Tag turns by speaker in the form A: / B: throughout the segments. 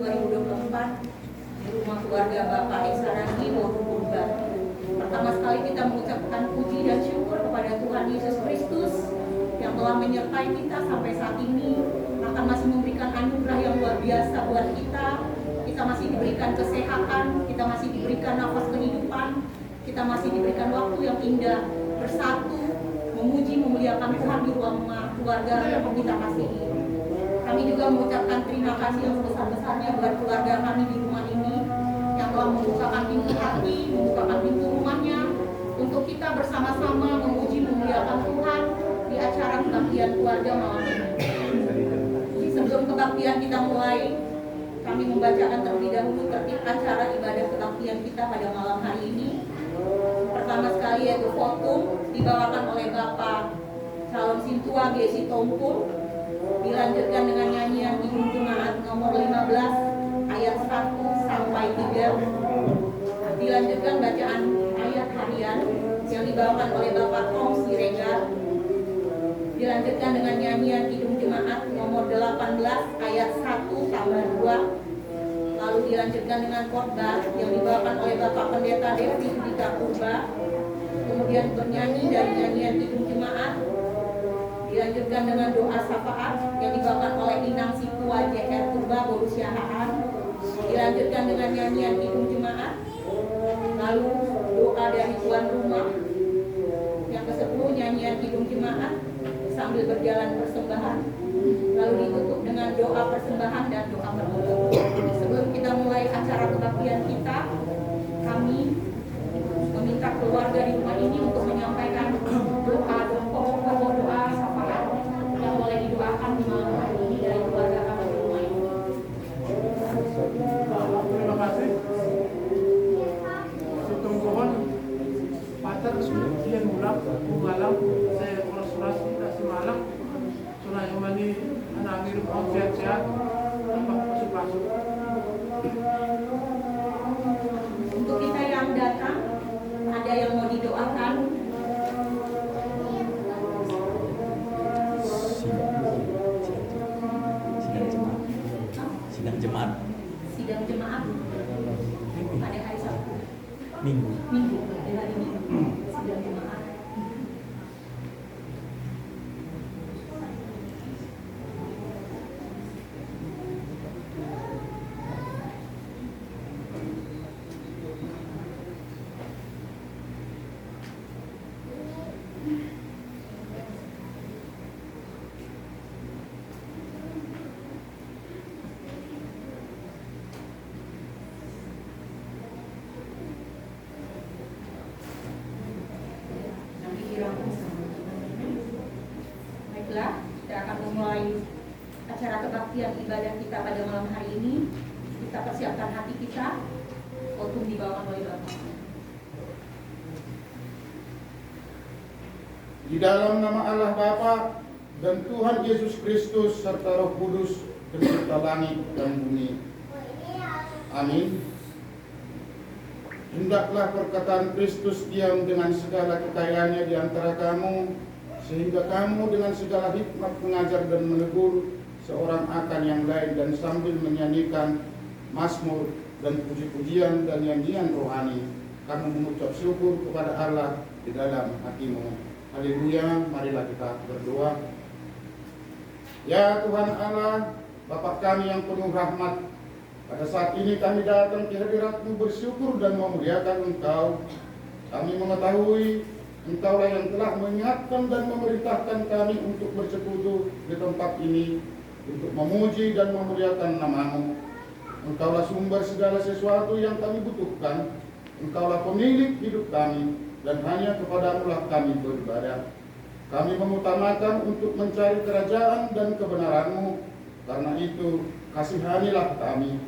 A: 2024 di rumah keluarga Bapak Esa Randi Purba. Pertama sekali kita mengucapkan puji dan syukur kepada Tuhan Yesus Kristus yang telah menyertai kita sampai saat ini, akan masih memberikan anugerah yang luar biasa buat kita. Kita masih diberikan kesehatan, kita masih diberikan nafas kehidupan, kita masih diberikan waktu yang indah bersatu, memuji, memuliakan Tuhan di rumah keluarga yang kita kasihi. Kami juga mengucapkan terima kasih yang sebesar-besarnya buat keluarga kami di rumah ini yang telah membukakan pintu hati, membukakan pintu rumahnya untuk kita bersama-sama memuji, memuliakan Tuhan di acara kebaktian keluarga malam ini. Sebelum kebaktian kita mulai, kami membacakan terlebih dahulu tertib acara ibadah kebaktian kita pada malam hari ini. Pertama sekali yaitu votum dibawakan oleh Bapak Calon Sintua Gesi Tompul, dilanjutkan dengan nyanyian Himne Jemaat nomor 15 ayat 1 sampai 3, dilanjutkan bacaan ayat harian yang dibawakan oleh Bapak Tom Siregar, dilanjutkan dengan nyanyian Himne Jemaat nomor 18 ayat 1 tambah 2, lalu dilanjutkan dengan khotbah yang dibawakan oleh Bapak Pendeta Devi Udita Purba, kemudian bernyanyi dari nyanyian Himne Jemaat, dilanjutkan dengan doa syafaat yang dibawakan oleh Inang Sikua JR Purba Borussia HA, dilanjutkan dengan nyanyian Himne Jemaat, lalu doa dari tuan rumah, yang ke-10 nyanyian Himne Jemaat sambil berjalan persembahan, lalu ditutup dengan doa persembahan dan doa penutup. Sebelum kita mulai acara kebaktian kita, kami meminta keluarga di rumah ini untuk menyampaikan pokok doa syafaat yang boleh didoakan di malam hari ini dari keluarga kami di rumah ini.
B: Terima kasih. Sutungguhan Pater Dian Mulak Malang, saya korporasi kasih Malang. Sunai Imani anak mirip sehat-sehat, tanpa masuk-masuk.
A: Untuk kita yang datang, ada yang mau didoakan?
C: Sidang jemaat.
A: Sidang jemaat pada hari Sabtu.
C: Minggu.
A: Pada hari Minggu. Sidang jemaat. Baiklah, kita akan memulai acara kebaktian ibadah kita pada malam hari ini. Kita persiapkan hati kita untuk dibawakan oleh Bapak.
D: Di dalam nama Allah Bapa dan Tuhan Yesus Kristus serta Roh Kudus, pencipta langit dan bumi. Amin. Hendaklah perkataan Kristus diam dengan segala kekayaannya di antara kamu, sehingga kamu dengan segala hikmat mengajar dan menegur seorang akan yang lain, dan sambil menyanyikan mazmur dan puji-pujian dan nyanyian rohani, kamu mengucap syukur kepada Allah di dalam hatimu. Haleluya, marilah kita berdoa. Ya Tuhan Allah, Bapa kami yang penuh rahmat, pada saat ini kami datang ke hadirat-Mu bersyukur dan memuliakan Engkau. Kami mengetahui Engkaulah yang telah mengingatkan dan memerintahkan kami untuk bersekutu di tempat ini, untuk memuji dan memuliakan nama-Mu. Engkaulah sumber segala sesuatu yang kami butuhkan. Engkaulah pemilik hidup kami, dan hanya kepadamu lah kami beribadah. Kami mengutamakan untuk mencari kerajaan dan kebenaran-Mu. Karena itu, kasihanilah kami.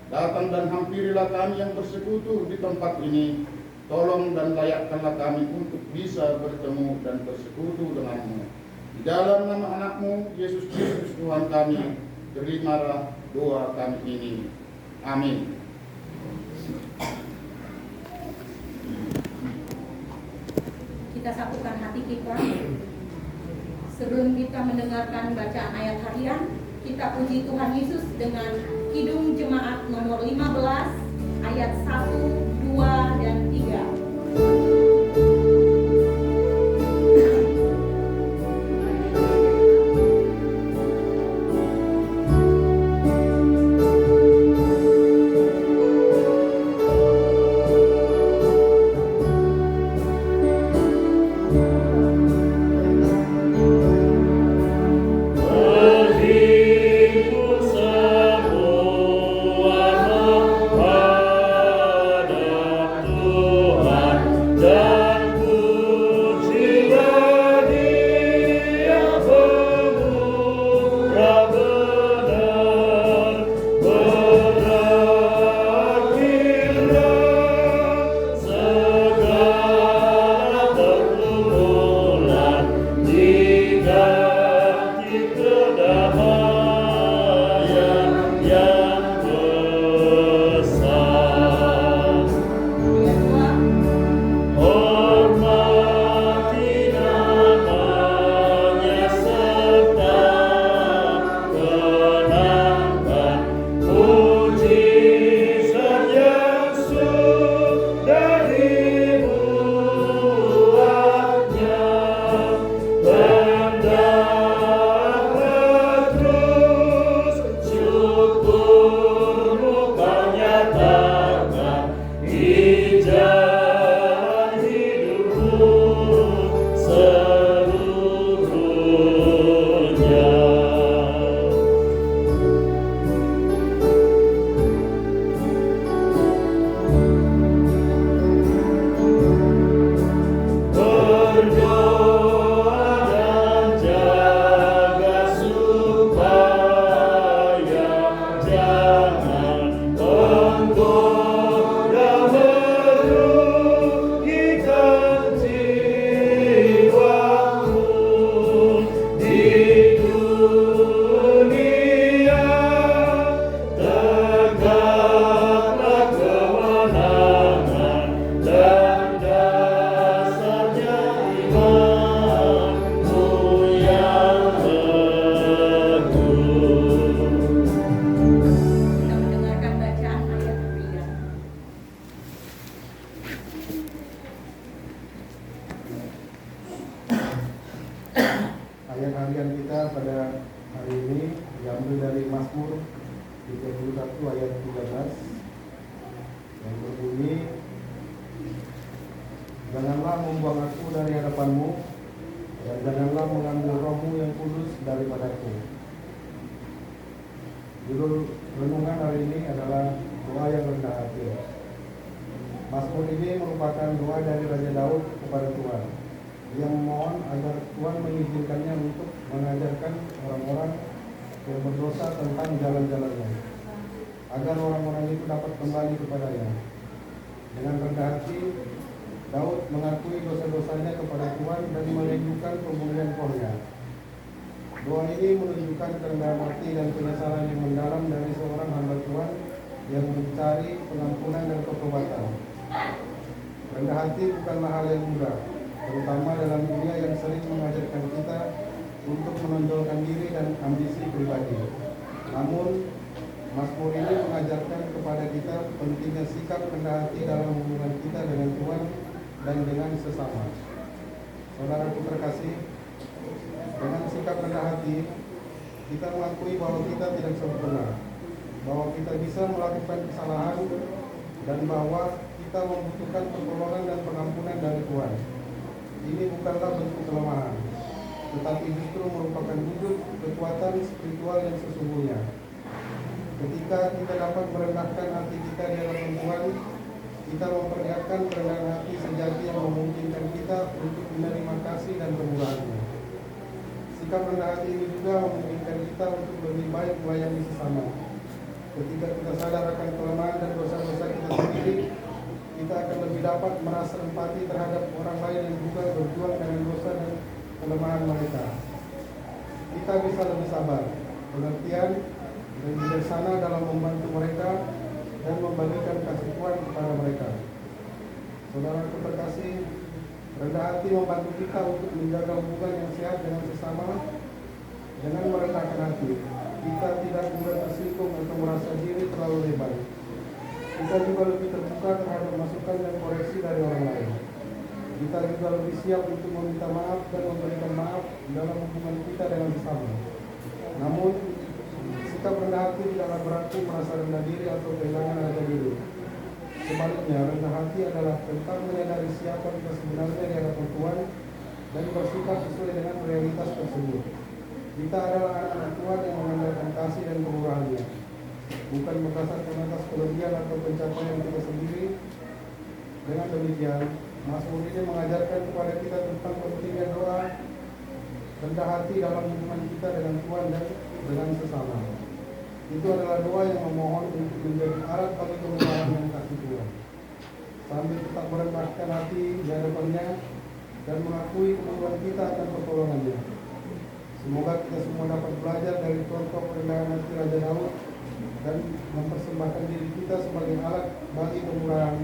D: Datang dan hampirilah kami yang bersekutu di tempat ini. Tolong dan layakkanlah kami untuk bisa bertemu dan bersekutu dengan-Mu. Di dalam nama anak-Mu, Yesus Kristus Tuhan kami, terimalah doa kami ini. Amin.
A: Kita satukan hati kita. Sebelum kita mendengarkan bacaan ayat harian, kita puji Tuhan Yesus dengan Kidung Jemaat Jemaat nomor 15 ayat 1, 2, dan 3.
C: Ayat harian kita pada hari ini diambil dari Mazmur 31 ayat 13 yang berbunyi, "Janganlah membuang aku dari hadapanmu, dan janganlah mengambil rohmu yang kudus daripadaku." Judul renungan hari ini adalah doa yang rendah hati. Mazmur ini merupakan doa dari Raja Daud kepada Tuhan. Dia memohon agar Tuhan mengizinkannya untuk mengajarkan orang-orang yang berdosa tentang jalan-jalannya, agar orang-orang itu dapat kembali kepadanya. Dengan rendah hati, Daud mengakui dosa-dosanya kepada Tuhan dan menunjukkan pemulihan rohnya. Doa ini menunjukkan kerendahan hati dan penyesalan yang mendalam dari seorang hamba Tuhan yang mencari pengampunan dan pertobatan. Rendah hati bukanlah hal yang mudah, terutama dalam dunia yang sering mengajarkan kita untuk menonjolkan diri dan ambisi pribadi. Namun, Mazmur ini mengajarkan kepada kita pentingnya sikap rendah hati dalam hubungan kita dengan Tuhan dan dengan sesama. Saudaraku terkasih, dengan sikap rendah hati, kita mengakui bahwa kita tidak sempurna, bahwa kita bisa melakukan kesalahan, dan bahwa kita membutuhkan pertolongan dan pengampunan dari Tuhan. Ini bukanlah bentuk kelemahan, tetapi justru merupakan wujud kekuatan spiritual yang sesungguhnya. Ketika kita dapat merendahkan hati kita di hadapan Tuhan, kita memperlihatkan kerendahan hati sejati yang memungkinkan kita untuk menerima kasih dan kemurahan-Nya. Sikap rendah hati ini juga memungkinkan kita untuk lebih baik melayani sesama. Ketika kita sadar akan kelemahan dan dosa-dosa kita sendiri, kita akan lebih dapat merasa empati terhadap orang lain yang juga berjuang dengan dosa dan kelemahan mereka. Kita bisa lebih sabar, pengertian, dan bijaksana dalam membantu mereka dan membagikan kasih Tuhan kepada mereka. Saudaraku terkasih, rendah hati membantu kita untuk menjaga hubungan yang sehat dengan sesama. Dengan merendahkan hati, kita tidak mudah tersinggung atau merasa diri terlalu hebat. Kita juga lebih terbuka terhadap masukan dan koreksi dari orang lain. Kita juga lebih siap untuk meminta maaf dan memberikan maaf dalam hubungan kita dengan sesama. Namun, sikap rendah hati tidaklah berarti merasa rendah diri atau kehilangan harga diri. Sebaliknya, rendah hati adalah tentang menyadari siapa kita sebenarnya di hadapan Tuhan dan bersikap sesuai dengan realitas tersebut. Kita adalah anak-anak Tuhan yang mengandalkan kasih dan kemurahannya, bukan berdasarkan atas kelebihan atau pencapaian kita sendiri. Dengan demikian, Mazmur ini mengajarkan kepada kita tentang pentingnya doa, rendah hati dalam hubungan kita dengan Tuhan dan dengan sesama. Itu adalah doa yang memohon untuk menjadi alat bagi kemurahan dan kasih Tuhan, sambil tetap merendahkan hati di hadapannya dan mengakui kemampuan kita akan pertolongannya. Semoga kita semua dapat belajar dari contoh kerendahan hati Raja Daud dan mempersembahkan diri kita sebagai alat bagi kemurahan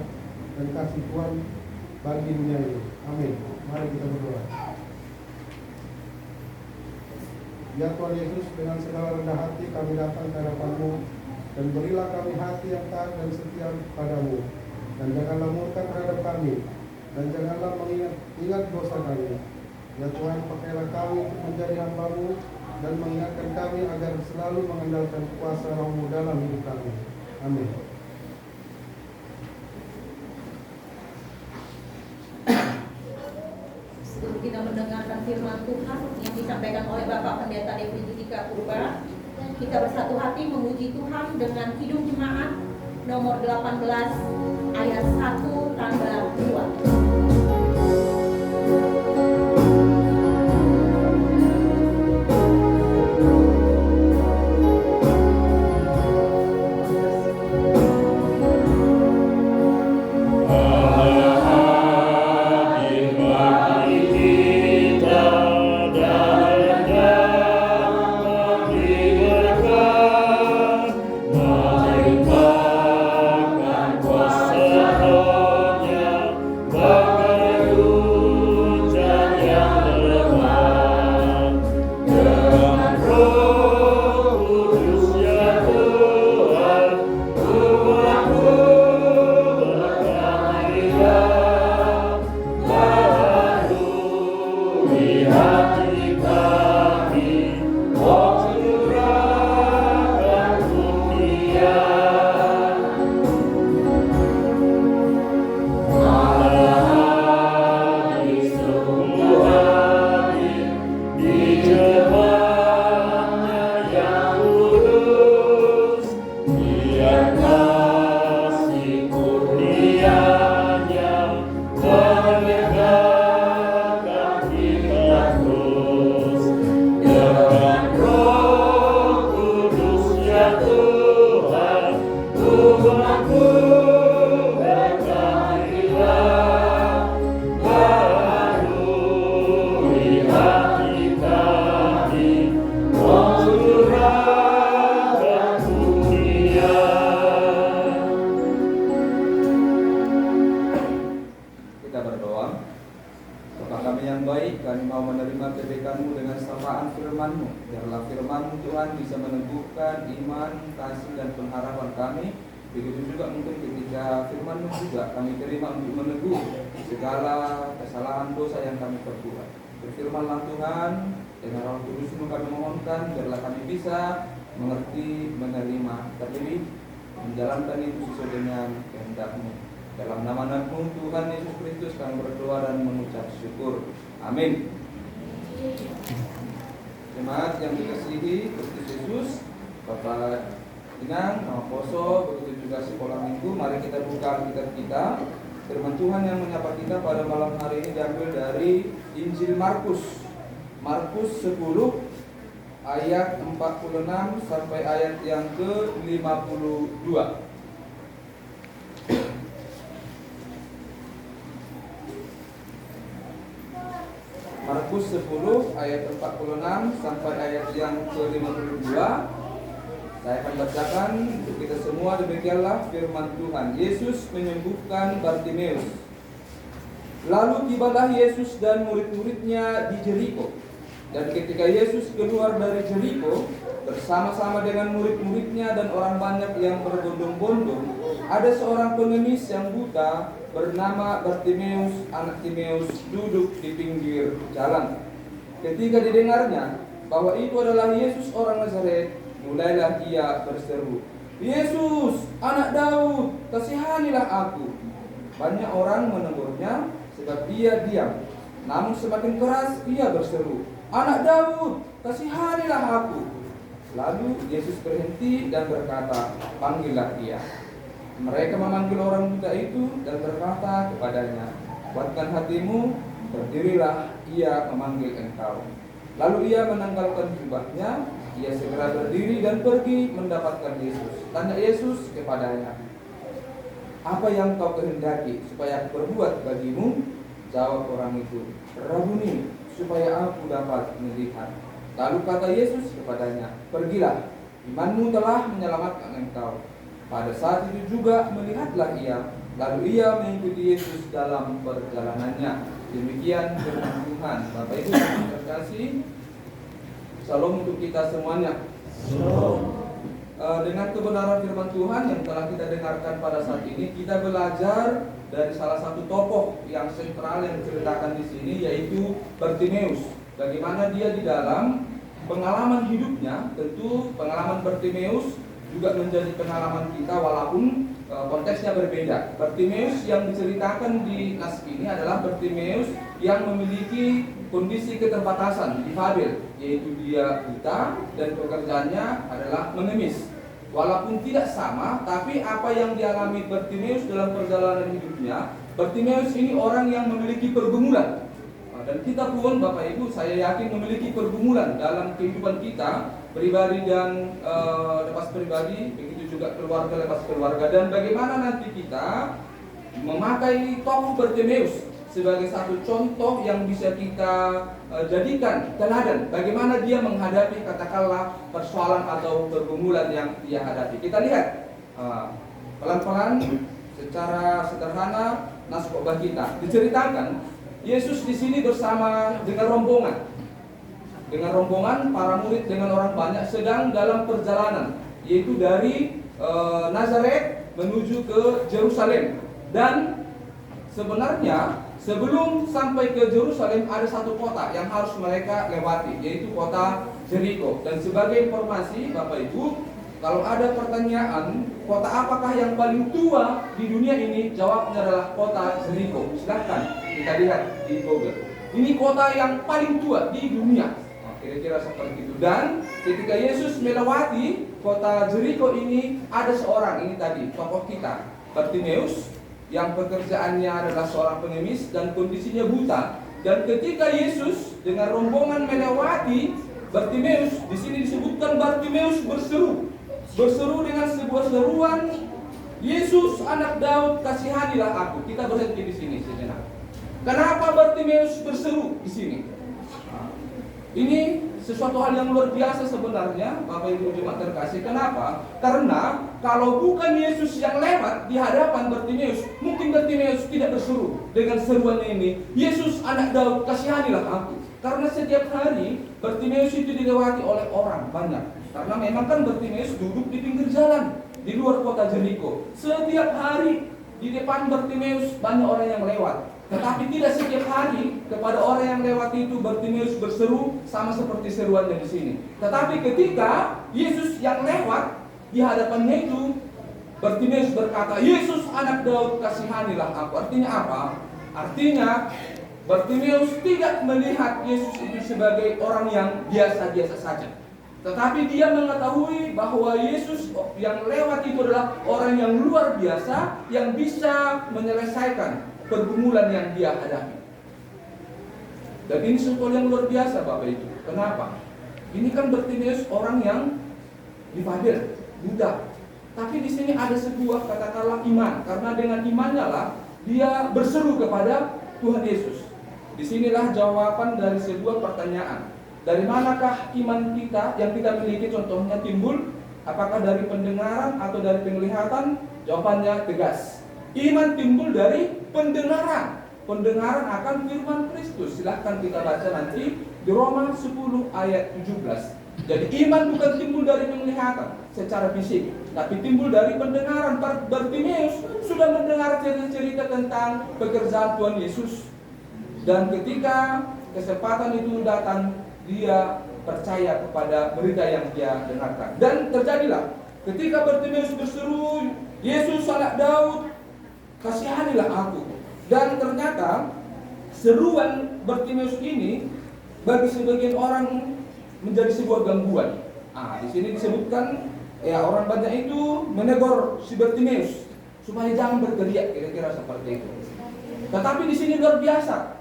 C: dan kasih Tuhan bagi dunia ini. Amin. Mari kita berdoa. Ya Tuhan Yesus, dengan segala rendah hati kami datang ke hadapan-Mu, dan berilah kami hati yang taat dan setia padamu, dan janganlah murka terhadap kami, dan janganlah mengingat dosa kami. Ya Tuhan, pakailah kami untuk menjadi hamba-Mu dan mengingatkan kami agar selalu mengandalkan kuasa Roh-Mu dalam hidup kami. Amin.
A: Sebelum kita mendengarkan firman Tuhan yang disampaikan oleh Bapak Pendeta Devi Judika Purba, kita bersatu hati memuji Tuhan dengan Kidung Jemaat nomor 18 ayat 1 tanggal 2.
E: Berfirmanlah Tuhan, dengan Roh Kudus-Mu kami mohonkan, biarlah kami bisa mengerti, menerima, terpilih, menjalankan itu sesuai dengan kehendak-Mu. Dalam nama Anakmu Tuhan Yesus Kristus kami berdoa dan mengucap syukur. Amin. Jemaat yang dikasihi Kristus Yesus, Bapak Inang, Nama Poso, begitu juga sekolah minggu, mari kita buka Alkitab kita. Firman Tuhan yang menyapa kita pada malam hari ini diambil dari Injil Markus. Markus 10 ayat 46 sampai ayat yang ke-52. Markus 10 ayat 46 sampai ayat yang ke-52. Saya akan bacakan untuk kita semua. Demikianlah firman Tuhan. Yesus menyembuhkan Bartimeus. Lalu tibalah Yesus dan murid-muridnya di Jeriko. Dan ketika Yesus keluar dari Jeriko bersama-sama dengan murid-muridnya dan orang banyak yang berbondong-bondong, ada seorang pengemis yang buta bernama Bartimeus, anak Timeus, duduk di pinggir jalan. Ketika didengarnya bahwa itu adalah Yesus orang Nazaret, mulailah ia berseru, "Yesus, anak Daud, kasihanilah aku." Banyak orang menegurnya sebab ia diam. Namun semakin keras ia berseru, "Anak Daud, kasihanilah aku." Lalu Yesus berhenti dan berkata, "Panggillah dia." Mereka memanggil orang buta itu dan berkata kepadanya, "Kuatkan hatimu, berdirilah, ia memanggil engkau." Lalu ia menanggalkan jubahnya, ia segera berdiri dan pergi mendapatkan Yesus. Tanya Yesus kepadanya, "Apa yang kau kehendaki supaya aku berbuat bagimu?" Jawab orang itu, "Rabuni, supaya aku dapat melihat." Lalu kata Yesus kepadanya, "Pergilah, imanmu telah menyelamatkan engkau." Pada saat itu juga melihatlah ia, lalu ia mengikuti Yesus dalam perjalanannya. Demikian firman Tuhan. Bapak Ibu yang terkasih, Shalom untuk kita semuanya. Dengan kebenaran firman Tuhan yang telah kita dengarkan pada saat ini, kita belajar dari salah satu tokoh yang sentral yang diceritakan di sini, yaitu Bartimeus. Bagaimana dia di dalam pengalaman hidupnya. Tentu pengalaman Bartimeus juga menjadi pengalaman kita walaupun konteksnya berbeda. Bartimeus yang diceritakan di nas ini adalah Bartimeus yang memiliki kondisi keterbatasan, difabel, yaitu dia buta dan pekerjaannya adalah mengemis. Walaupun tidak sama, tapi apa yang dialami Bartimeus dalam perjalanan hidupnya, Bartimeus ini orang yang memiliki pergumulan. Dan kita pun, Bapak Ibu, saya yakin memiliki pergumulan dalam kehidupan kita, pribadi dan lepas pribadi, begitu juga keluarga lepas keluarga. Dan bagaimana nanti kita memakai tokoh Bartimeus sebagai satu contoh yang bisa kita jadikan teladan. Bagaimana dia menghadapi katakanlah persoalan atau pergumulan yang dia hadapi. Kita lihat pelan-pelan secara sederhana nas khotbah kita. Diceritakan Yesus di sini bersama dengan rombongan. Dengan rombongan para murid dengan orang banyak sedang dalam perjalanan, yaitu dari Nazaret menuju ke Yerusalem. Dan sebenarnya sebelum sampai ke Yerusalem ada satu kota yang harus mereka lewati, yaitu kota Jeriko. Dan sebagai informasi Bapak Ibu, kalau ada pertanyaan kota apakah yang paling tua di dunia ini, jawabnya adalah kota Jeriko. Silahkan kita lihat di Google. Ini kota yang paling tua di dunia. Kira-kira seperti itu. Dan ketika Yesus melewati kota Jeriko ini, ada seorang, ini tadi tokoh kita, Bartimeus, yang pekerjaannya adalah seorang pengemis dan kondisinya buta. Dan ketika Yesus dengan rombongan melewati Bartimeus, di sini disebutkan Bartimeus berseru dengan sebuah seruan, "Yesus, anak Daud, kasihanilah aku." Kita berhenti di sini sejenak. Kenapa Bartimeus berseru di sini? Ini sesuatu hal yang luar biasa sebenarnya, Bapak Ibu jemaat terkasih. Kenapa? Karena kalau bukan Yesus yang lewat di hadapan Bartimeus, mungkin Bartimeus tidak berseru dengan seruan ini, "Yesus, anak Daud, kasihanilah aku." Karena setiap hari Bartimeus itu dilewati oleh orang banyak. Karena memang kan Bartimeus duduk di pinggir jalan di luar kota Jeriko. Setiap hari di depan Bartimeus banyak orang yang lewat. Tetapi tidak setiap hari kepada orang yang lewat itu Bartimeus berseru sama seperti seruannya di sini. Tetapi ketika Yesus yang lewat di hadapannya itu, Bartimeus berkata, "Yesus, anak Daud, kasihanilah aku." Artinya apa? Artinya Bartimeus tidak melihat Yesus itu sebagai orang yang biasa-biasa saja. Tetapi dia mengetahui bahwa Yesus yang lewat itu adalah orang yang luar biasa, yang bisa menyelesaikan pergumulan yang dia hadapi. Dan ini sesuatu yang luar biasa Bapak Ibu. Kenapa? Ini kan Bartimeus orang yang difabel, buta. Tapi di sini ada sebuah katakanlah iman. Karena dengan imannya lah dia berseru kepada Tuhan Yesus. Disinilah jawaban dari sebuah pertanyaan. Dari manakah iman kita yang kita miliki contohnya timbul? Apakah dari pendengaran atau dari penglihatan? Jawabannya tegas. Iman timbul dari pendengaran. Pendengaran akan firman Kristus. Silahkan kita baca nanti di Roma 10 ayat 17. Jadi iman bukan timbul dari penglihatan secara fisik. tapi timbul dari pendengaran. Bartimeus sudah mendengar cerita tentang pekerjaan Tuhan Yesus. Dan ketika kesempatan itu datang, dia percaya kepada berita yang dia dengarkan. Dan terjadilah ketika Bartimeus berseru, "Yesus anak Daud, kasihanilah aku." Dan ternyata seruan Bartimeus ini bagi sebagian orang menjadi sebuah gangguan. Di sini disebutkan orang banyak itu menegur si Bartimeus supaya jangan berteriak, kira-kira seperti itu. Tetapi di sini luar biasa.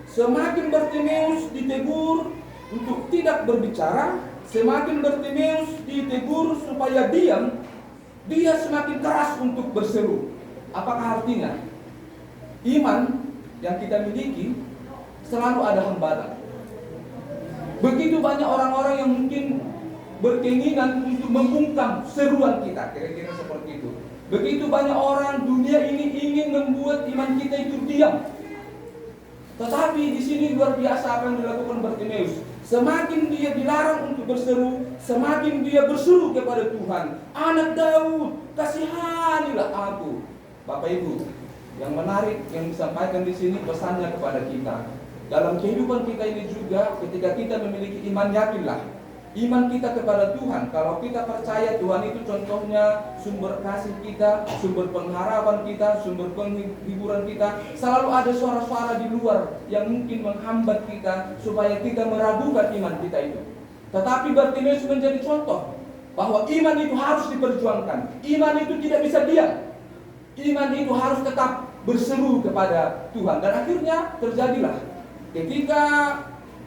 E: Semakin Bartimeus ditegur untuk tidak berbicara, semakin Bartimeus ditegur supaya diam, dia semakin keras untuk berseru. Apakah artinya? Iman yang kita miliki selalu ada hambatan. Begitu banyak orang-orang yang mungkin berkeinginan untuk membungkam seruan kita, kira-kira seperti itu. Begitu banyak orang dunia ini ingin membuat iman kita itu diam. Tetapi di sini luar biasa apa yang dilakukan Bartimeus. Semakin dia dilarang untuk berseru, semakin dia berseru kepada Tuhan, "Anak Daud, kasihanilah aku." Bapak Ibu, yang menarik yang disampaikan di sini pesannya kepada kita. Dalam kehidupan kita ini juga, ketika kita memiliki iman, yakinlah iman kita kepada Tuhan. Kalau kita percaya Tuhan itu contohnya sumber kasih kita, sumber pengharapan kita, sumber penghiburan kita, selalu ada suara-suara di luar yang mungkin menghambat kita supaya kita meragukan iman kita itu. Tetapi Bartimeus menjadi contoh bahwa iman itu harus diperjuangkan. Iman itu tidak bisa diam. Iman itu harus tetap berseru kepada Tuhan. Dan akhirnya terjadilah ketika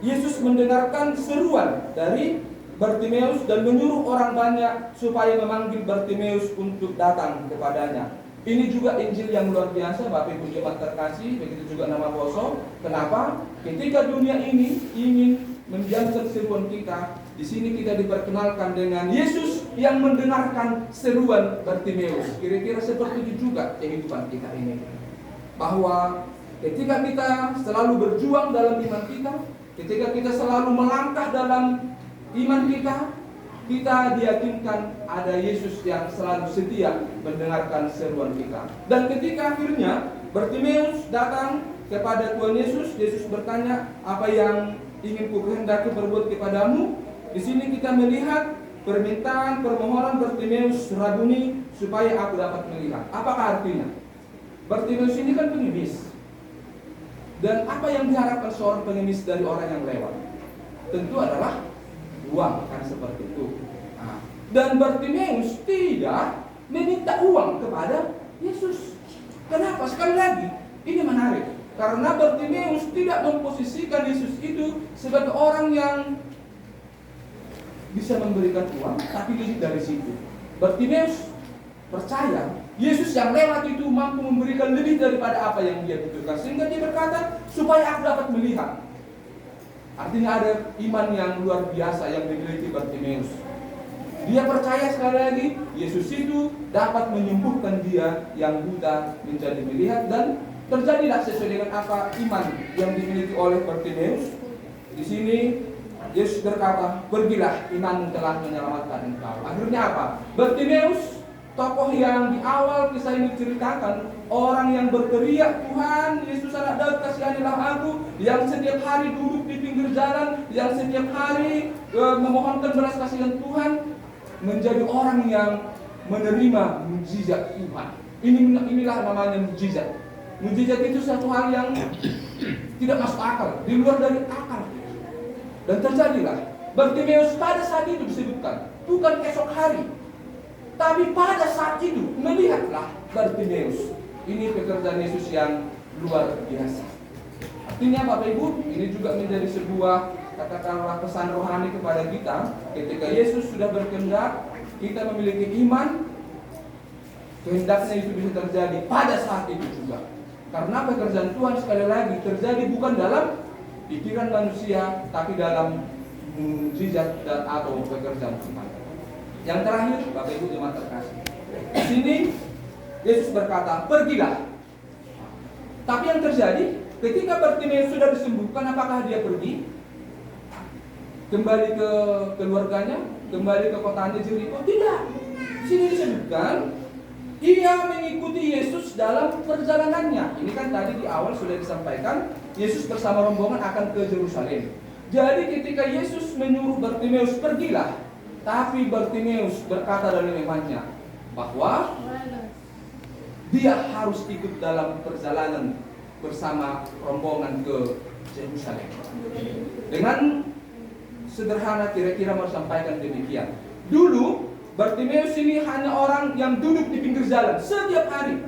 E: Yesus mendengarkan seruan dari Bartimeus dan menyuruh orang banyak supaya memanggil Bartimeus untuk datang kepadanya. Ini juga Injil yang luar biasa, Bapak Ibu jemaat terkasih, begitu juga nama Poso. Kenapa? Ketika dunia ini ingin mendiamkan seruan kita, di sini kita diperkenalkan dengan Yesus yang mendengarkan seruan Bartimeus. Kira-kira seperti itu juga kehidupan kita ini. Bahwa ketika kita selalu berjuang dalam iman kita, ketika kita selalu melangkah dalam iman kita diyakinkan ada Yesus yang selalu setia mendengarkan seruan kita. Dan ketika akhirnya Bartimeus datang kepada Tuhan Yesus, Yesus bertanya, "Apa yang ingin kukehendaki berbuat kepadamu?" Di sini kita melihat permintaan, permohonan Bartimeus, "Rabuni, supaya aku dapat melihat." Apakah artinya? Bartimeus ini kan pengemis. Dan apa yang diharapkan seorang pengemis dari orang yang lewat? Tentu adalah uang, kan seperti itu. Dan Bartimeus tidak meminta uang kepada Yesus. Kenapa? Sekali lagi, ini menarik. Karena Bartimeus tidak memposisikan Yesus itu sebagai orang yang bisa memberikan uang, tapi dari situ. Bartimeus percaya Yesus yang lewat itu mampu memberikan lebih daripada apa yang dia butuhkan. Sehingga dia berkata, "Supaya aku dapat melihat." Artinya ada iman yang luar biasa yang dimiliki Bartimeus. Dia percaya sekali lagi Yesus itu dapat menyembuhkan dia yang buta menjadi melihat. Dan terjadilah sesuai dengan apa iman yang dimiliki oleh Bartimeus. Di sini Yesus berkata, "Pergilah, imanmu telah menyelamatkan engkau." Akhirnya apa? Bartimeus, tokoh yang di awal kisah ini diceritakan, orang yang berteriak, "Tuhan, Yesus anak Daud, kasihanilah aku," yang setiap hari duduk di pinggir jalan, yang setiap hari memohonkan belas kasihan Tuhan, menjadi orang yang menerima mukjizat Tuhan. Inilah namanya mukjizat. Mukjizat itu satu hal yang tidak masuk akal, di luar dari akal. Dan terjadilah Bartimeus pada saat itu disebutkan, bukan esok hari, tapi pada saat itu melihatlah Bartimeus. Ini pekerjaan Yesus yang luar biasa. Artinya Bapak Ibu, ini juga menjadi sebuah katakanlah pesan rohani kepada kita. Ketika Yesus sudah berkehendak, kita memiliki iman, kehendaknya itu bisa terjadi pada saat itu juga. Karena pekerjaan Tuhan sekali lagi terjadi bukan dalam pikiran manusia, tapi dalam mukjizat dan atau pekerjaan Tuhan. Yang terakhir, Bapak Ibu jemaat terkasih, di sini Yesus berkata, "Pergilah." Tapi yang terjadi, ketika Bartimeus sudah disembuhkan, apakah dia pergi? Kembali ke keluarganya, kembali ke kotanya Jeriko? Tidak. sini disebutkan ia mengikuti Yesus dalam perjalanannya. Ini kan tadi di awal sudah disampaikan, Yesus bersama rombongan akan ke Yerusalem. Jadi ketika Yesus menyuruh Bartimeus pergilah, tapi Bartimeus berkata dalam imannya bahwa dia harus ikut dalam perjalanan bersama rombongan ke Yerusalem. Dengan sederhana kira-kira mau sampaikan demikian. Dulu Bartimeus ini hanya orang yang duduk di pinggir jalan setiap hari.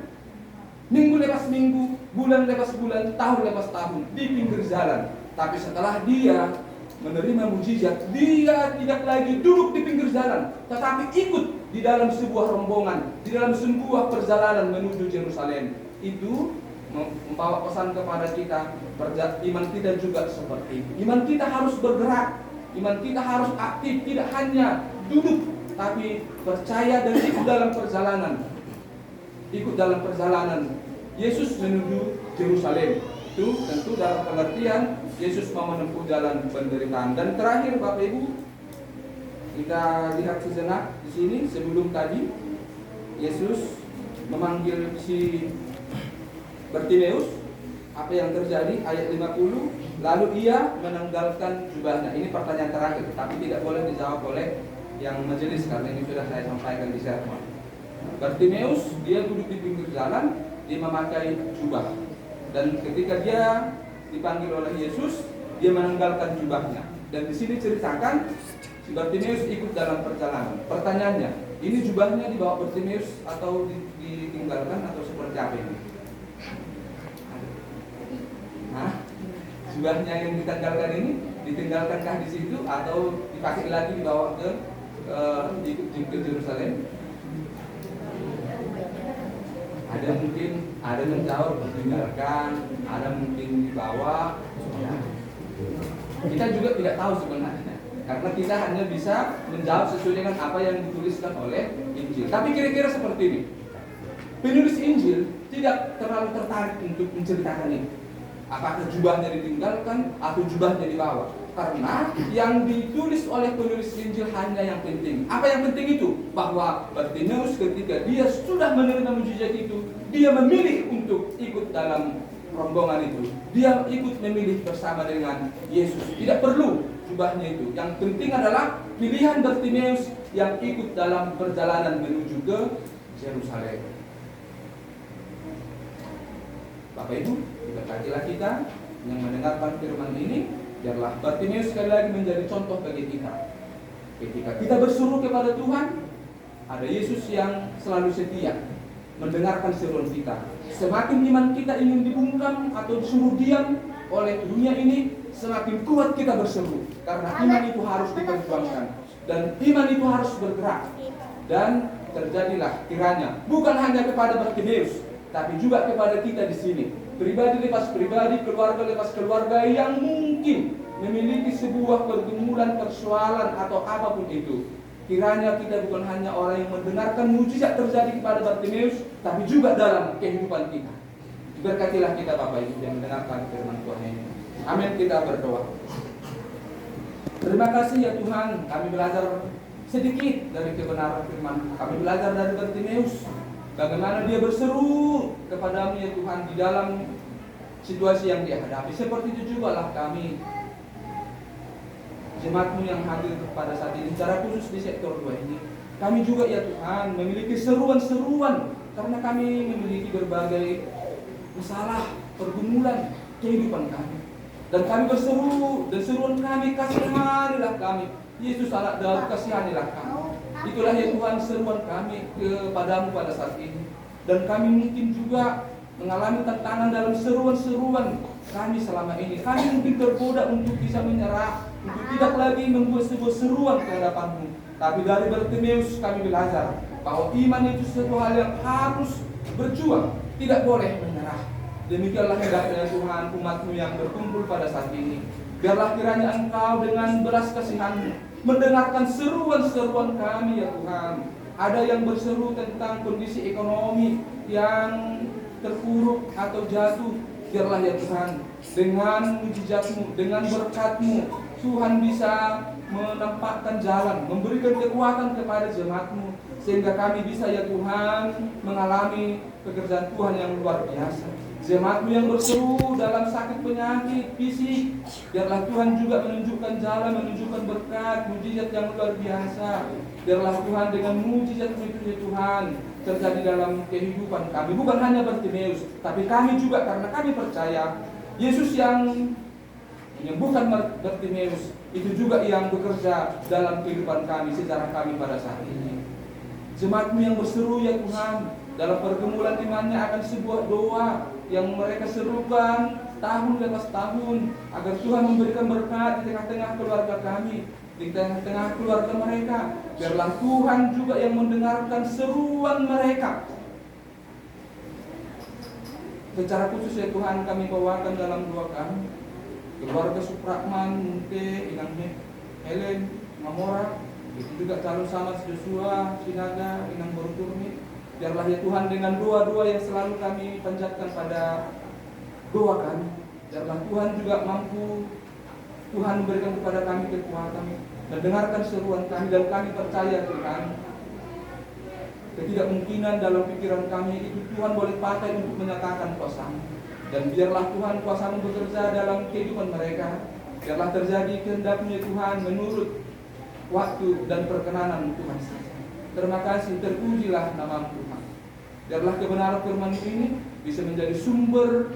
E: Minggu lepas minggu, bulan lepas bulan, tahun lepas tahun di pinggir jalan. Tapi setelah dia menerima mujizat, dia tidak lagi duduk di pinggir jalan, tetapi ikut di dalam sebuah rombongan, di dalam sebuah perjalanan menuju Yerusalem. Itu membawa pesan kepada kita, iman kita juga seperti itu. Iman kita harus bergerak, iman kita harus aktif, tidak hanya duduk, tapi percaya dan ikut dalam perjalanan. Ikut dalam perjalanan Yesus menuju Yerusalem. Itu tentu dalam pengertian Yesus mau menempuh jalan penderitaan. Dan terakhir Bapak Ibu, kita lihat sejenak di sini sebelum tadi Yesus memanggil si Bartimeus, apa yang terjadi? Ayat 50, lalu ia menanggalkan jubahnya. Ini pertanyaan terakhir, tapi tidak boleh dijawab oleh yang majelis karena ini sudah saya sampaikan di sermon. Bartimeus dia duduk di pinggir jalan, dia memakai jubah. Dan ketika dia dipanggil oleh Yesus, dia menanggalkan jubahnya. Dan di sini ceritakan si Bartimeus ikut dalam perjalanan. Pertanyaannya, ini jubahnya dibawa Bartimeus atau ditinggalkan atau seperti apa ini? Hah? Jubahnya yang ditanggalkan ini ditinggalkankah di situ atau dipakai lagi dibawa ke Yerusalem? Ada mungkin ada menjawab ditinggalkan, ada mungkin dibawa. Kita juga tidak tahu sebenarnya, karena kita hanya bisa menjawab sesuai dengan apa yang dituliskan oleh Injil. Tapi kira-kira seperti ini. Penulis Injil tidak terlalu tertarik untuk menceritakan ini. Apakah jubahnya ditinggalkan atau jubahnya dibawa? Karena yang ditulis oleh penulis Injil hanya yang penting. Apa yang penting itu? Bahwa Bartimeus ketika dia sudah menerima mujizat itu, dia memilih untuk ikut dalam rombongan itu. Dia ikut memilih bersama dengan Yesus. Tidak perlu jubahnya itu. Yang penting adalah pilihan Bartimeus yang ikut dalam perjalanan menuju ke Yerusalem. Bapak Ibu, berkatilah kita yang mendengarkan firman ini, biarlah Bartimeus sekali lagi menjadi contoh bagi kita. Ketika kita berseru kepada Tuhan, ada Yesus yang selalu setia mendengarkan seruan kita. Semakin iman kita ingin dibungkam atau disuruh diam oleh dunia ini, semakin kuat kita berseru. Karena iman itu harus diperjuangkan dan iman itu harus bergerak. Dan terjadilah kiranya bukan hanya kepada Bartimeus, tapi juga kepada kita di sini, pribadi lepas pribadi, keluarga lepas keluarga yang mungkin memiliki sebuah pergumulan, persoalan atau apapun itu. Kiranya kita bukan hanya orang yang mendengarkan mujizat terjadi kepada Bartimeus, tapi juga dalam kehidupan kita. Berkatilah kita Bapak Ibu yang mendengarkan firman Tuhan ini. Amin. Kita berdoa. Terima kasih ya Tuhan, kami belajar sedikit dari kebenaran firman. Kami belajar dari Bartimeus, bagaimana dia berseru kepadamu ya Tuhan di dalam situasi yang dia hadapi. Seperti itu juga lah kami, jemaat-Mu yang hadir pada saat ini, secara khusus di sektor 2 ini. Kami juga ya Tuhan memiliki seruan-seruan, karena kami memiliki berbagai masalah, pergumulan kehidupan kami. Dan kami berseru, dan seruan kami, kasihanilah kami. Yesus anak Daud, kasihanilah kami. Itulah ya Tuhan seruan kami kepadamu pada saat ini. Dan kami mungkin juga mengalami tantangan dalam seruan-seruan kami selama ini. Kami mungkin tergoda untuk bisa menyerah, untuk tidak lagi membuat sebuah seruan ke hadapan-Mu. Tapi dari Bartimeus kami belajar bahwa iman itu sesuatu hal yang harus berjuang, tidak boleh menyerah. Demikianlah hendaknya Tuhan umat-Mu yang berkumpul pada saat ini. Biarlah kiranya Engkau dengan belas kasihan-Mu mendengarkan seruan-seruan kami ya Tuhan. Ada yang berseru tentang kondisi ekonomi yang terpuruk atau jatuh. Biarlah ya Tuhan, dengan mujizat-Mu, dengan berkat-Mu, Tuhan bisa menampakkan jalan, memberikan kekuatan kepada jemaat-Mu, sehingga kami bisa ya Tuhan mengalami pekerjaan Tuhan yang luar biasa. Jemaat-Mu yang berseru dalam sakit penyakit fisik, biarlah Tuhan juga menunjukkan jalan, menunjukkan berkat, mujizat yang luar biasa. Biarlah Tuhan dengan mujizat-Mu itu ya Tuhan terjadi dalam kehidupan kami. Bukan hanya Bartimeus, tapi kami juga, karena kami percaya Yesus yang menyembuhkan Bartimeus itu juga yang bekerja dalam kehidupan kami, sejarah kami pada saat ini. Jemaat-Mu yang berseru ya Tuhan, dalam pergumulan imannya akan sebuah doa yang mereka serukan tahun lepas tahun, agar Tuhan memberikan berkat di tengah-tengah keluarga kami, di tengah-tengah keluarga mereka. Biarlah Tuhan juga yang mendengarkan seruan mereka. Secara khusus ya Tuhan, kami bawakan dalam doa kami keluarga Supratman, Munte, Inang Helen, Mamora, itu juga calon Samad Joshua, Sinaga, Inang Borturmi. Biarlah ya Tuhan dengan doa-doa yang selalu kami panjatkan pada doa kami, biarlah Tuhan juga mampu Tuhan memberikan kepada kami kekuatan, mendengarkan seruan kami, dan kami percaya Tuhan ketidakmungkinan dalam pikiran kami itu Tuhan boleh pakai untuk menyatakan kuasa-Mu. Dan biarlah Tuhan kuasa-Mu bekerja dalam kehidupan mereka. Biarlah terjadi kehendak-Mu ya Tuhan menurut waktu dan perkenanan Tuhan saja. Terima kasih, terpujilah nama-Mu Tuhan. Biarlah kebenaran firman ini bisa menjadi sumber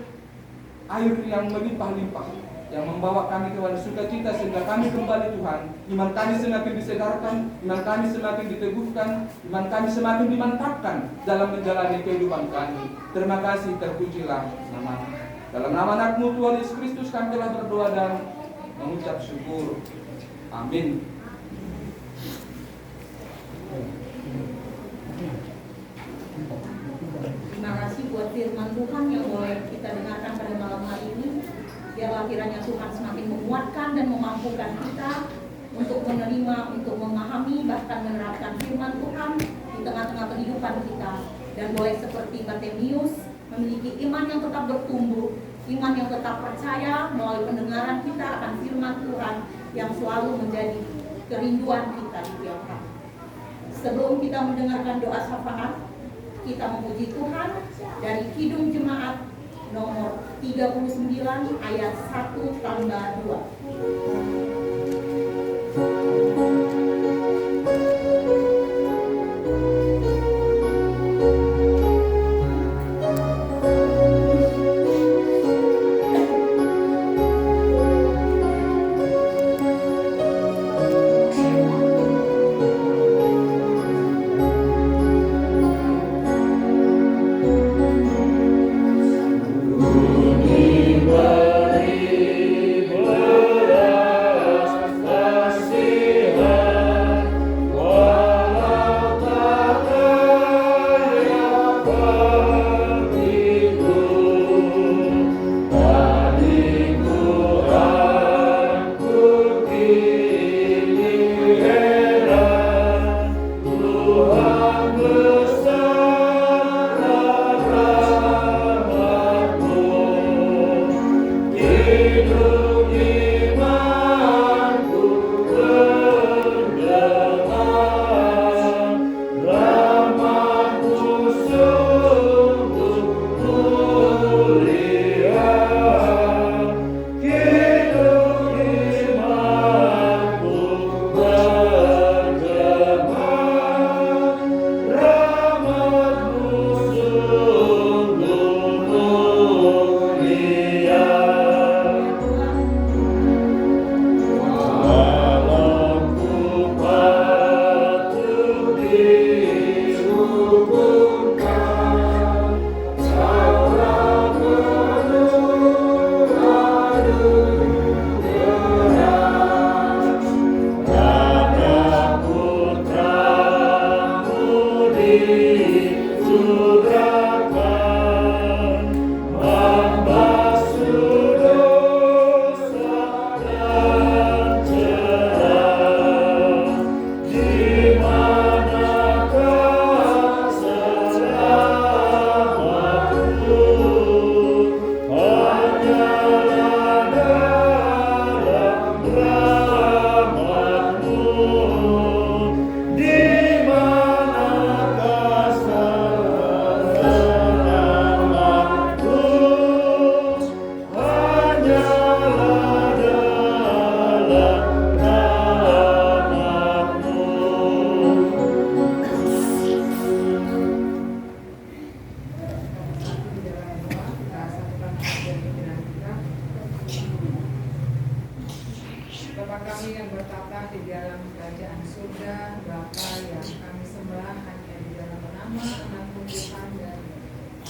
E: air yang melimpah-limpah, yang membawa kami kepada sukacita, sehingga kami kembali Tuhan. Iman kami semakin disegarkan, iman kami semakin diteguhkan, iman kami semakin dimantapkan dalam menjalani kehidupan kami. Terima kasih, terpujilah nama-Mu. Dalam nama anak-Mu Tuhan Yesus Kristus kami telah berdoa dan mengucap syukur. Amin.
A: Terima kasih buat firman Tuhan yang boleh kita dengarkan pada malam hari ini. Biarlah kiranya Tuhan semakin menguatkan dan memampukan kita untuk menerima, untuk memahami, bahkan menerapkan firman Tuhan di tengah-tengah kehidupan kita. Dan boleh seperti Bartimeus memiliki iman yang tetap bertumbuh, iman yang tetap percaya melalui pendengaran kita akan firman Tuhan yang selalu menjadi kerinduan kita di tiap hari. Sebelum kita mendengarkan doa syafaat, kita memuji Tuhan dari Kidung Jemaat nomor 39 ayat 1 tambah 2.
F: Beri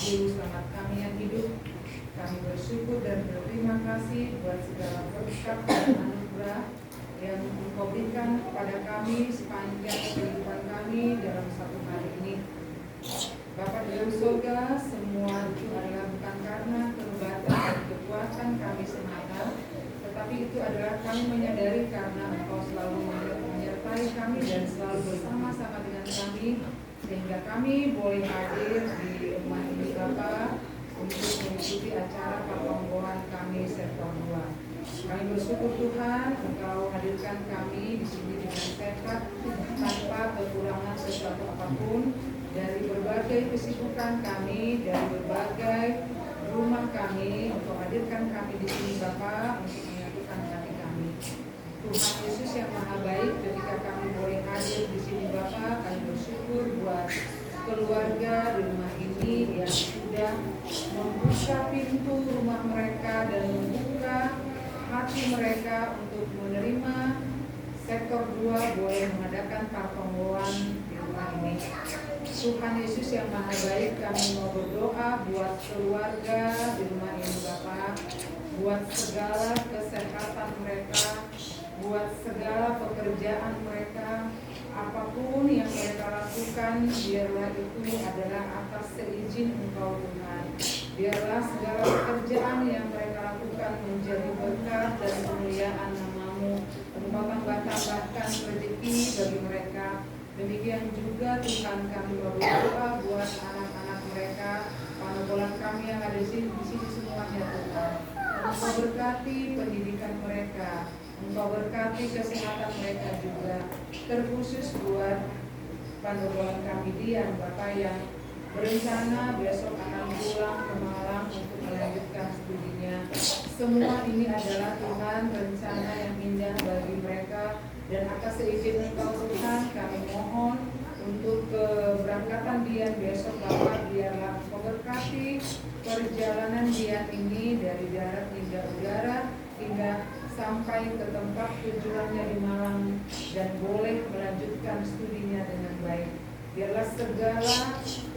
F: Juru Selamat kami yang hidup. Kami bersyukur dan berterima kasih buat segala berkat dan anugerah yang Engkau berikan kepada kami sepanjang kehidupan kami dalam satu hari ini. Bapa di dalam surga, semua itu adalah bukan karena kehebatan dan kekuatan kami semata, tetapi itu adalah kami menyadari karena Engkau selalu menyertai kami dan selalu bersama-sama dengan kami, sehingga kami boleh hadir di rumah ini Bapa untuk mengikuti acara pertonggohan kami sektor 2. Kami bersyukur Tuhan, Engkau hadirkan kami di sini dengan sehat tanpa kekurangan sesuatu apapun. Dari berbagai kesibukan kami, dari berbagai rumah kami, Engkau hadirkan kami di sini Bapa untuk menyatukan hati kami. Tuhan Yesus yang Maha Baik, ketika kami boleh hadir di sini Bapa, kami bersyukur buat keluarga di rumah ini yang sudah membuka pintu rumah mereka dan membuka hati mereka untuk menerima sektor 2 boleh mengadakan pertonggohan di rumah ini. Tuhan Yesus yang Maha Baik, kami mau berdoa buat keluarga di rumah ini Bapa, buat segala kesehatan mereka, buat segala pekerjaan mereka, apapun yang mereka lakukan, biarlah itu adalah atas seizin Engkau Tuhan. Biarlah segala pekerjaan yang mereka lakukan menjadi berkat dan kemuliaan nama-Mu. Engkau tambah-tambahkan rezeki bagi mereka. Demikian juga Tuhan, kami berdoa buat anak-anak mereka, panggilan kami yang ada di sini semuanya Tuhan. Engkau berkati pendidikan mereka, Engkau berkati kesehatan mereka juga. Terkhusus buat panggilan kami Dian, Bapak yang berencana besok akan pulang ke Malang untuk melanjutkan studinya. Semua ini adalah Tuhan rencana yang indah bagi mereka. Dan atas seizin Engkau Tuhan, kami mohon untuk keberangkatan Dian besok Bapak, biarlah Engkau berkati perjalanan Dian ini dari darat hingga udara hingga sampai ke tempat tujuannya di Malang dan boleh melanjutkan studinya dengan baik. Biarlah segala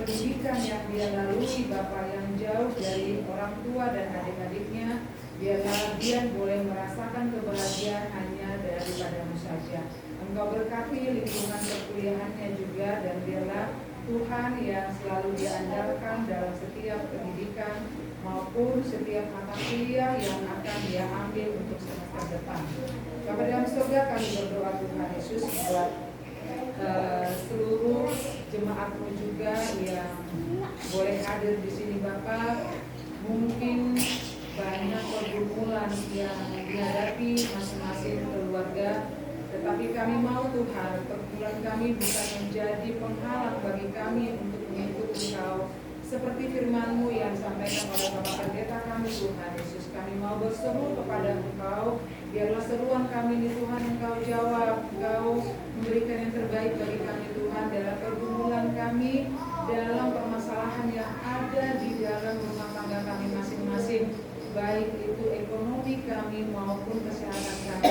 F: pendidikan yang dia lalui Bapak yang jauh dari orang tua dan adik-adiknya, biarlah dia boleh merasakan kebahagiaan hanya daripada-Mu saja. Engkau berkati lingkungan perkuliahannya juga, dan biarlah Tuhan yang selalu diandalkan dalam setiap pendidikan maupun setiap mata kuliah yang akan dia ambil untuk semester depan. Bapa dalam surga, kami berdoa Tuhan Yesus buat seluruh jemaat-Mu juga yang boleh hadir di sini Bapak. Mungkin banyak pergumulan yang dihadapi masing-masing keluarga, tetapi kami mau Tuhan, pergumulan kami bukan menjadi penghalang bagi kami untuk mengikuti Engkau. Seperti firman-Mu yang disampaikan oleh Bapak Pendeta kami Tuhan Yesus, kami mau berseru kepada Engkau, biarlah seruan kami ini Tuhan Engkau jawab, Engkau memberikan yang terbaik bagi kami Tuhan dalam pergumulan kami, dalam permasalahan yang ada di dalam rumah tangga kami masing-masing, baik itu ekonomi kami maupun kesehatan kami.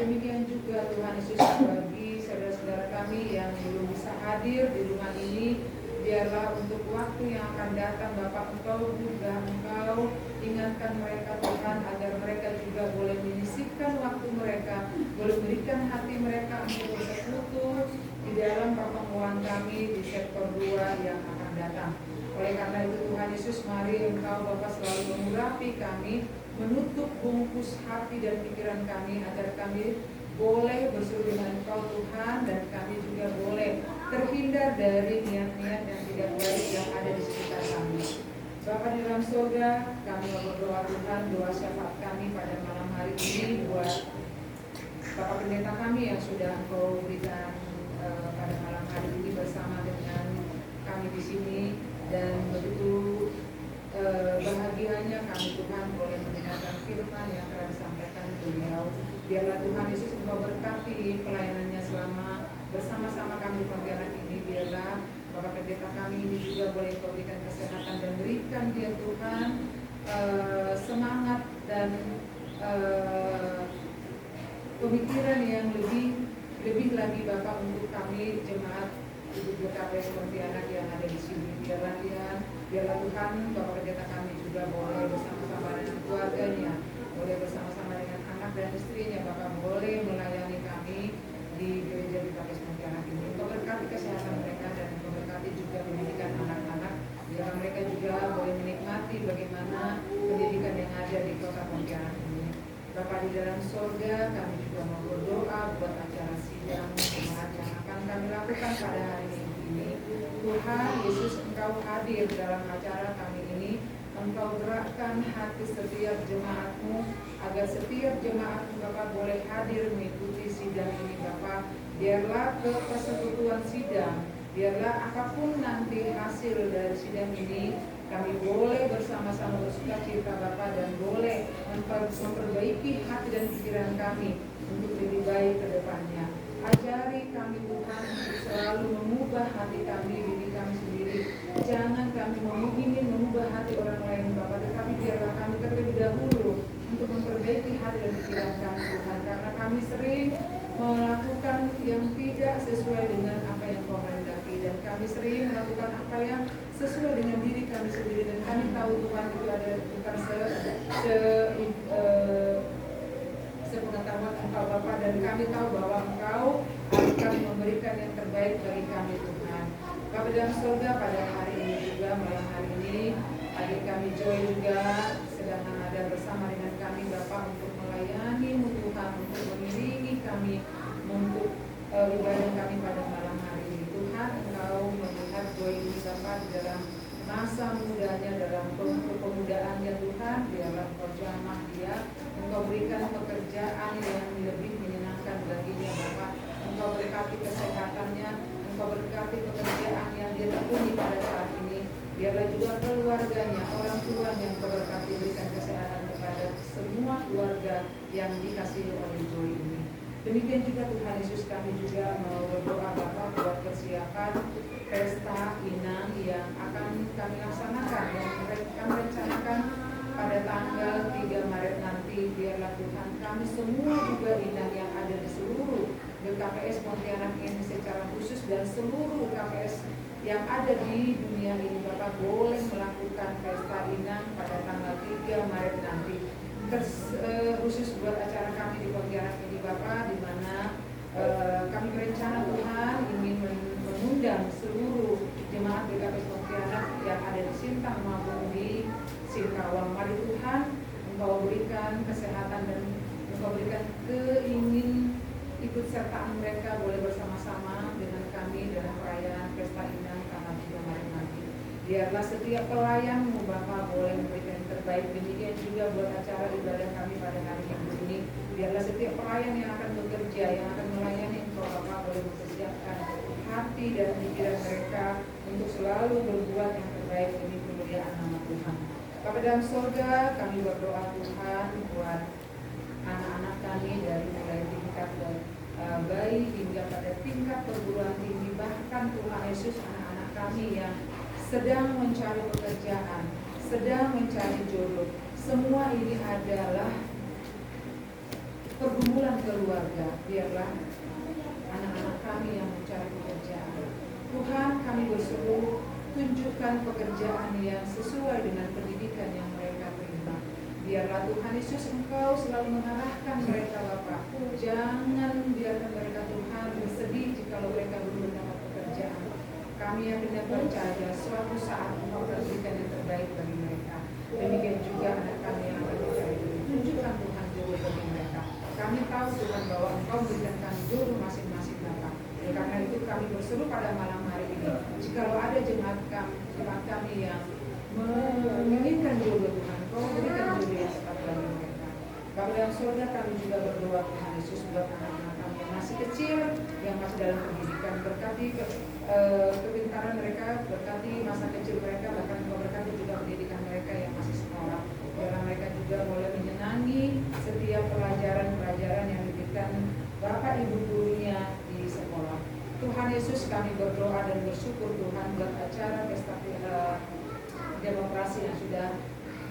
F: Demikian juga Tuhan Yesus bagi saudara-saudara kami yang belum bisa hadir di rumah ini, biarlah untuk waktu yang akan datang Bapak Engkau juga Engkau ingatkan mereka Tuhan, agar mereka juga boleh menyisipkan waktu mereka, boleh berikan hati mereka untuk bersekutu di dalam pertemuan kami di sektor 2 yang akan datang. Oleh karena itu Tuhan Yesus, mari Engkau Bapa selalu mengurapi kami, menutup bungkus hati dan pikiran kami, agar kami boleh berseru dengan Engkau Tuhan, dan kami juga boleh terhindar dari niat-niat yang tidak baik yang ada di sekitar kami. Bapa di dalam surga, kami berdoa Tuhan, doa syafaat kami pada malam hari ini buat Bapak Pendeta kami yang sudah Engkau berikan pada malam hari ini bersama dengan kami di sini, dan begitu bahagianya kami Tuhan boleh mendengarkan firman yang telah disampaikan beliau. Biarlah Tuhan Yesus Engkau berkati pelayanannya selama bersama-sama kami di pelayanan ini. Biarlah Bapak Pendeta kami ini juga boleh Engkau berikan kesehatan dan berikan dia Tuhan semangat dan pemikiran yang lebih lagi Bapak untuk kami jemaat Ibu GKP seperti anak yang ada di sini. Biarlah dia Biarlah Tuhan Bapak Pendeta kami juga boleh bersama-sama dengan keluarganya, boleh bersama-sama dengan anak dan istrinya, Bapak boleh melayani kami di gereja di Baptis Pontianak ini. Engkau berkati kesehatan mereka dan Engkau berkati juga pendidikan anak-anak. Biar mereka juga boleh menikmati bagaimana pendidikan yang ada di kota Pontianak ini. Bapa di dalam surga, kami juga mau berdoa buat acara sidang jemaat yang akan kami lakukan pada hari Minggu ini. Tuhan Yesus, Engkau hadir dalam acara kami ini. Engkau gerakkan hati setiap jemaat-Mu agar setiap jemaat-Mu Bapak boleh hadir mengikuti sidang ini Bapak. Biarlah ke persekutuan sidang, biarlah apapun nanti hasil dari sidang ini, kami boleh bersama-sama bersuka cita Bapak dan boleh memperbaiki hati dan pikiran kami untuk lebih baik ke depannya. Ajari kami Tuhan untuk selalu mengubah hati kami, diri kami sendiri. Jangan kami ingin mengubah hati orang lain Bapak, tetapi biarlah kami terlebih dahulu untuk memperbaiki hati dan pikiran kami Tuhan. Karena kami sering melakukan yang tidak sesuai dengan apa yang Kau kehendaki, dan kami sering melakukan apa yang sesuai dengan diri kami sendiri, dan kami tahu Tuhan itu ada bukan sepengetahuan Engkau Bapa, dan kami tahu bahwa Engkau akan memberikan yang terbaik bagi kami Tuhan. Bapa dalam surga, pada hari ini juga, malam hari ini adik kami Joy juga sedang ada bersama dengan kami Bapa untuk melayani-Mu Tuhan, untuk mengiringi kami untuk ibadah kami pada malam hari ini. Tuhan, Engkau melihat Joy ini Bapa di dalam masa mudanya, dalam kepemudaannya Tuhan, biarlah Engkau jamah dia, Engkau berikan pekerjaan yang lebih menyenangkan baginya Bapa. Engkau berkati kesehatannya, Engkau berkati pekerjaan yang dia tekuni pada saat ini. Biarlah juga keluarganya, orang tuanya Engkau berkati, berikan kesehatan kepada semua keluarga yang dikasihi oleh Joy ini. Demikian juga Tuhan Yesus, kami juga mau berdoa Bapa buat persiapan pesta Inang yang akan kami laksanakan, yang kami rencanakan pada tanggal 3 Maret nanti. Biarlah Tuhan kami semua juga Inang yang ada di seluruh KPS Pontianak ini secara khusus, dan seluruh KPS yang ada di dunia ini Bapak boleh melakukan pesta Inang pada tanggal 3 Maret nanti. Khusus buat acara kami di Pontianak ini Bapak, di mana kami berencana Tuhan ingin mengundang seluruh jemaat BKPS Pontianak yang ada di Sintang maupun di Singkawang. Mari Tuhan Engkau berikan kesehatan dan Engkau berikan keingin ikut sertaan mereka boleh bersama-sama dengan kami dalam perayaan Pesta Inang tanggal 3 Maret nanti. Biarlah setiap pelayan-Mu Bapa boleh memberikan yang terbaik. Demikian juga buat acara ibadah kami pada hari Minggu ini. Biarlah setiap pelayan yang akan bekerja, yang akan melayani Engkau Bapa boleh mempersiapkan hati dan pikiran mereka untuk selalu berbuat yang terbaik demi kemuliaan nama Tuhan. Bapa dalam surga, kami berdoa Tuhan buat anak-anak kami dari mulai tingkat bayi hingga pada tingkat perguruan tinggi, bahkan Tuhan Yesus anak-anak kami yang sedang mencari pekerjaan, sedang mencari jodoh. Semua ini adalah pergumulan keluarga. Biarlah anak-anak kami yang mencari pekerjaan, Tuhan kami berseru, tunjukkan pekerjaan yang sesuai dengan pendidikan yang mereka terima. Biarlah Tuhan Yesus Engkau selalu mengarahkan mereka Bapa. Jangan biarkan mereka Tuhan bersedih jika mereka belum mendapat pekerjaan. Kami yakin percaya suatu saat Engkau berikan yang terbaik bagi mereka. Demikian juga anak kami yang akan mencari jodoh. Tunjukkan Tuhan jodoh bagi mereka. Kami tahu Tuhan bahwa Engkau memberikan kami jodoh masing-masing Bapa. Karena itu kami berseru pada malam hari ini, jikalau ada jemaat kami yang menginginkan jodoh Tuhan, Engkau berikan jodoh yang tepat bagi mereka. Bapa dalam surga, kami juga berdoa Tuhan Yesus buat anak-anak kami yang masih kecil, yang masih dalam pendidikan. Berkati kepintaran mereka, berkati masa kecil mereka, bahkan Engkau berkati juga pendidikan mereka yang masih sekolah. Biarlah mereka juga boleh menyenangi setiap pelajaran-pelajaran yang diberikan Bapak Ibu gurunya di sekolah. Tuhan Yesus, kami berdoa dan bersyukur Tuhan buat acara pesta demokrasi yang sudah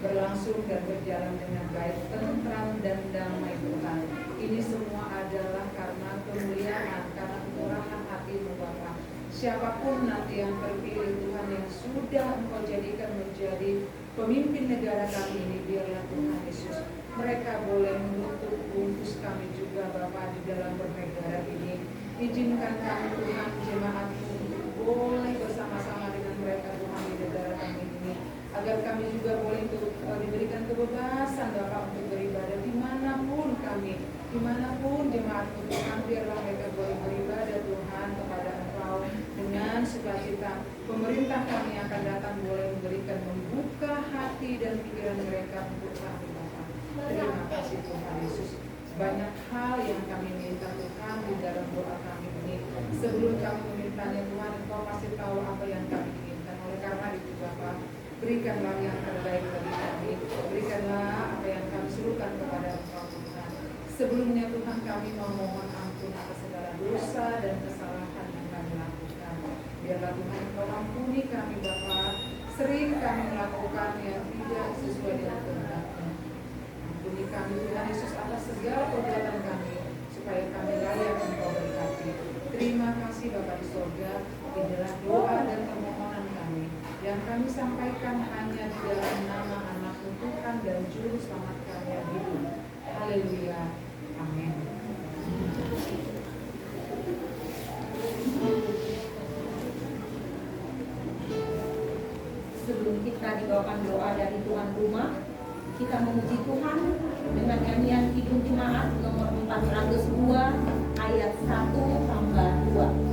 F: berlangsung dan berjalan dengan baik, tentram dan damai Tuhan. Ini semua adalah karena kemuliaan, karena kemurahan hati-Mu Bapa. Siapapun nanti yang terpilih Tuhan, yang sudah Engkau jadikan menjadi pemimpin negara kami ini. Biarlah Tuhan Yesus mereka boleh menutup bungkus kami juga Bapa di dalam bernegara ini. Izinkan kami Tuhan jemaat-Mu untuk boleh bersama-sama dengan mereka Tuhan di negara kami ini, agar kami juga boleh diberikan kebebasan Bapak untuk beribadah dimanapun kami, dimanapun jemaat-Mu Tuhan. Biarlah mereka boleh beribadah Tuhan kepada Engkau dengan sukacita. Pemerintah kami akan datang boleh membuka hati dan pikiran mereka untuk kami Bapak. Terima kasih Tuhan Yesus. Banyak hal yang kami minta Tuhan di dalam doa kami ini. Sebelum kami memintanya Tuhan, Engkau pasti tahu apa yang kami inginkan. Oleh karena itu Bapak, berikanlah yang terbaik bagi kami. Berikanlah apa yang kami serukan kepada Engkau Tuhan. Sebelumnya Tuhan, kami memohon ampun atas segala dosa dan kesalahan yang kami lakukan. Biarlah Tuhan Engkau ampuni kami Bapa. Sering kami melakukan yang tidak sesuai dengan kehendak-Mu. Ampuni kami Tuhan Yesus atas segala perbuatan kami, supaya kami layak Engkau berkati. Terima kasih Bapa di sorga. Inilah doa dan permohonan kami yang kami sampaikan hanya di dalam nama anak-Mu Tuhan dan Juru Selamat kami yang hidup. Haleluya. Amin.
A: Sebelum kita dibawakan doa dari tuan rumah, kita memuji Tuhan dengan nyanyian Kidung Jemaat nomor 402 ayat 1 tambah 2.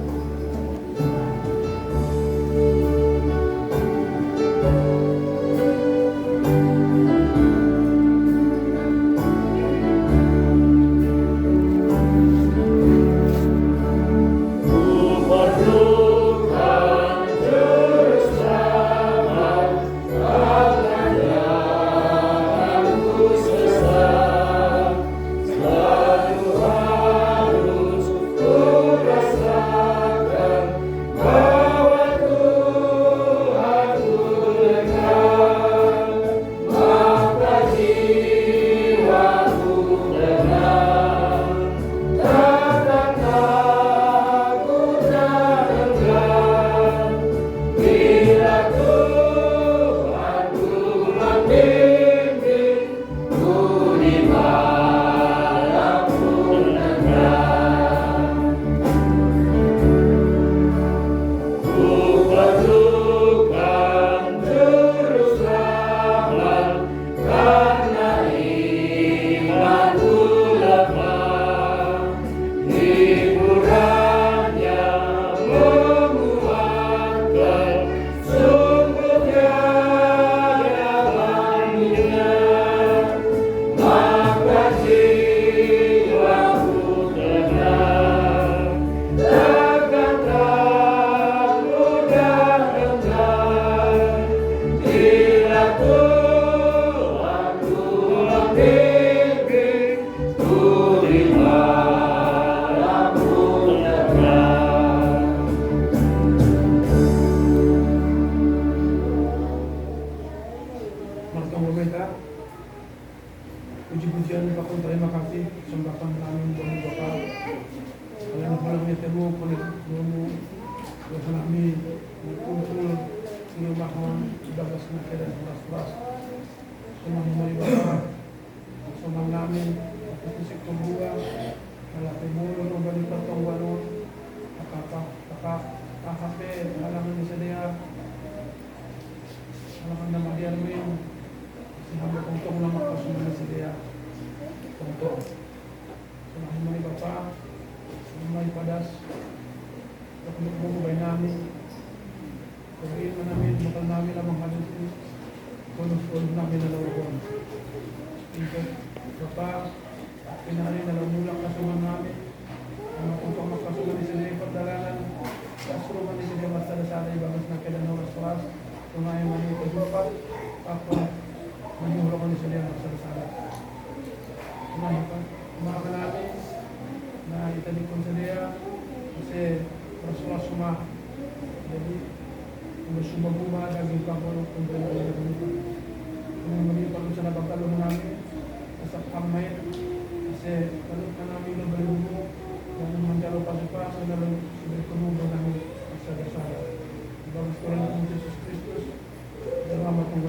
B: Puji-pujian Bapa, terima kasih kesempatan kami bagi Bapa. Kalian malam ini temu penuh kami kumpul di rumah sudah bersenang dan beras-beras. Semua mari Bapa, semua kami fisik kedua, kalau timur kembali pertemuan kakak KHP halangan disedia, halangan nama diarmin. Sehingga untuk nama kasunan sedia untuk selain mari Bapa, mari padas untuk mengubah nami bagi namin bakal namin ang mga hadis konus namin na lawon untuk Bapa pinari na lamulak kasunan namin untuk makasunan di sini perdalanan kasunan di sini masalah-masalah bagus na kailan oras tunay mani kejumpa apa menyuruhkan sila yang bersama-sama. Kenapa natin na italikon sa dia kasi Rasulullah sumah. Jadi kung sumaguma daging kapulong kung gano'n na ganito. Kung manipan ko sa napagtalong namin sa kamay kasi talong na namin ng balungo na manjaro pasok-pasok na lang sabi kumubo namin sa dasara. Ibang gusto rin ng Jesus Christus. Salamat kong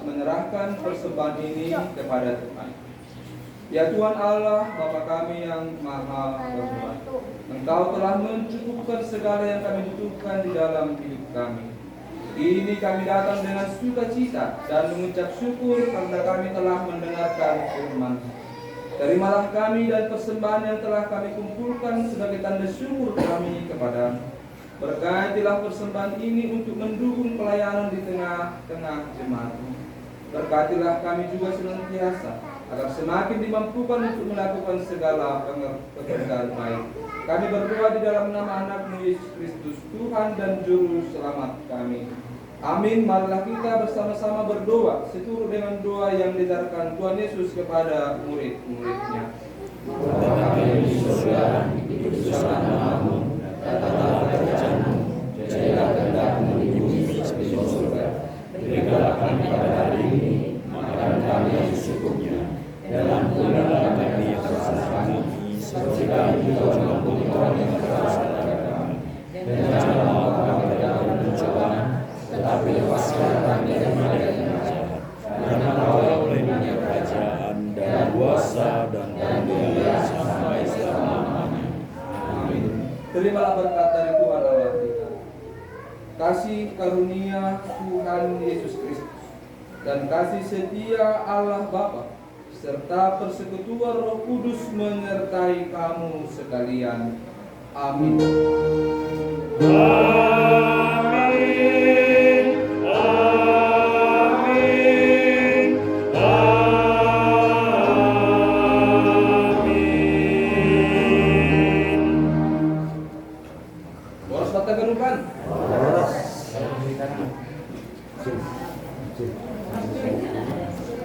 E: menyerahkan persembahan ini kepada Tuhan. Ya Tuhan Allah, Bapa kami yang maha bernubuat, Engkau telah mencukupkan segala yang kami butuhkan di dalam hidup kami. Ini kami datang dengan sukacita dan mengucap syukur karena kami telah mendengarkan firman. Terimalah kami dan persembahan yang telah kami kumpulkan sebagai tanda syukur kami kepadamu. Berkatilah persembahan ini untuk mendukung pelayanan di tengah-tengah jemaat-Mu. Berkatilah kami juga senantiasa agar semakin dimampukan untuk melakukan segala pekerjaan baik. Kami berdoa di dalam nama anak-Mu Yesus Kristus, Tuhan dan Juru Selamat kami. Amin. Marilah kita bersama-sama berdoa seturut dengan doa yang diajarkan Tuhan Yesus kepada murid-muridnya.
G: Bapa kami di surga, dikuduskan namamu, datanglah kerajaan-Mu, jadilah kehendak-Mu di bumi seperti di surga. Berikanlah kami pada hari ini makanan kami yang secukupnya, dan ampunilah kami yang bersalah kami, seperti kami juga mengampuni orang yang bersalah kami. Dan janganlah bawa kami ke dalam pencobaan, tetapi lepaskan kami dari yang jahat. Karena Kau yang punya kerajaan dan kuasa dan kemuliaan sampai selama-lamanya. Amin.
E: Terimalah berkat dari Tuhan Allah kita, kasih karunia Tuhan Yesus Kristus, dan kasih setia Allah Bapa, serta persekutuan Roh Kudus menyertai kamu sekalian. Amin.